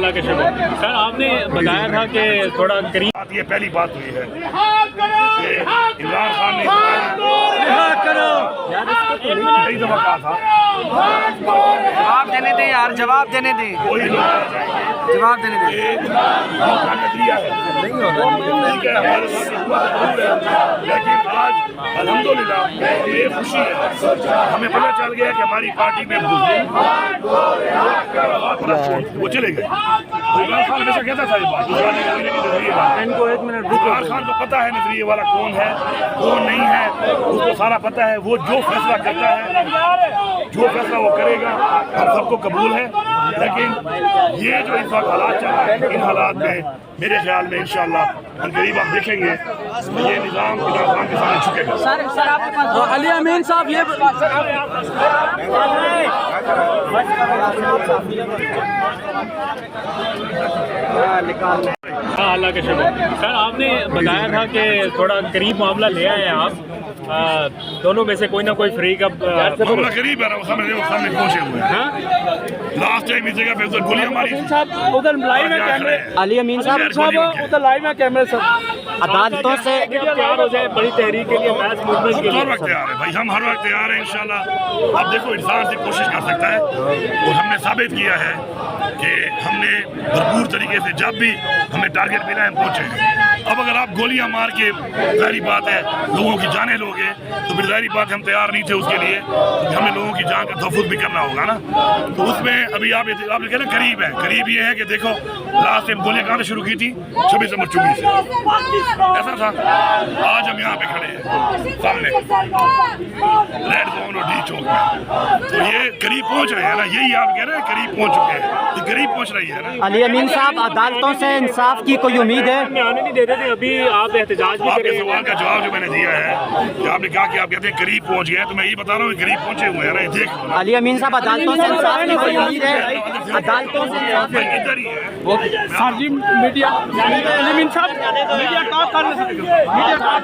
اللہ کا شکر. سر آپ نے بتایا تھا کہ تھوڑا قریب یہ پہلی بات ہوئی ہے کہ عمران خان نے کئی دفعہ کہا تھا جواب دینے دیں یار، جواب دینے دیں، کوئی لوگ آ جائیں گے جواب دینے دیں. یہ موقع نظریہ ہے ٹھیک ہے، ہمارے ساتھ یہ ہوا ضرور ہے، لیکن آج الحمدللہ یہ خوشی ہے، ہمیں پتہ چل گیا کہ ہماری پارٹی میں وہ چلے گئے. عمران خان ہمیشہ کہتا تھا یہ بات، عمران خان کو پتہ ہے نظریے والا کون ہے کون نہیں ہے، اس کو سارا پتہ ہے. وہ جو فیصلہ کرتا ہے، جو فیصلہ وہ کرے گا ہم سب کو قبول ہے. لیکن یہ جو اس وقت حالات چل رہے ہیں، ان حالات میں میرے خیال میں انشاءاللہ ہم قریب آپ دیکھیں گے یہ نظام عمران خان کے سامنے جھکے گا. علی امین صاحب یہ ہاں اللہ کا شکر. سر آپ نے بتایا تھا کہ تھوڑا قریب معاملہ لے آئے ہیں آپ دونوں میں سے کوئی نہ کوئی فریق. اب معاملہ قریب ہے نا، سامنے پہنچے ہوئے ہیں. لاسٹ ٹائم اس جگہ پہ ادھر گولیاں ماری ادھر لائیو ہے کیمرے. علی امین صاحب ادھر لائیو ہے کیمرے سب عدالتوں سے تیار ہو جائے بڑی تحریک کے لیے میچ موومنٹ کے لیے. ہر وقت تیار ہے بھائی، ہم ہر وقت تیار ہیں انشاءاللہ. اب دیکھو انسان سے کوشش کر سکتا ہے اور ہم نے ثابت کیا ہے کہ ہم نے بھرپور طریقے سے جب بھی ہمیں ٹارگٹ ملا ہم پہنچے ہیں. اب اگر آپ گولیاں مار کے ظاہری بات ہے لوگوں کی جانیں لوگے تو پھر ظاہری بات ہم تیار نہیں تھے اس کے لیے، ہمیں لوگوں کی جان کا تحفظ بھی کرنا ہوگا نا. تو اس میں ابھی آپ نے کہا نا قریب ہے. قریب یہ ہے کہ دیکھو لاسٹ ٹائم گولیاں کہاں سے شروع کی تھی 26 نمبر چوبی سے، ایسا تھا. آج ہم یہاں پہ کھڑے ہیں سامنے ریڈ زون اور ڈی چوک میں، تو یہ قریب پہنچ رہے ہیں نا. یہی آپ کہہ رہے ہیں قریب پہنچ چکے ہیں، یہ قریب پہنچ رہی ہے نا. علی امین صاحب عدالتوں سے انصاف کی کوئی امید ہے؟ آنے نہیں دیتے تھے، ابھی آپ احتجاج بھی آپ کے کریں. سوال کا جواب جو میں نے دیا ہے کہ آپ نے کہا کہ آپ کہتے ہیں قریب پہنچ گئے، تو میں یہ بتا رہا ہوں کہ قریب پہنچے ہوئے ہیں نا. یہ دیکھ لو علی امین صاحب عدالتوں سے انصاف کی کوئی امید ہے؟ عدالتوں سے انصاف کی ادھر ہی ہے. میڈیا علی امین صاحب میڈیا کا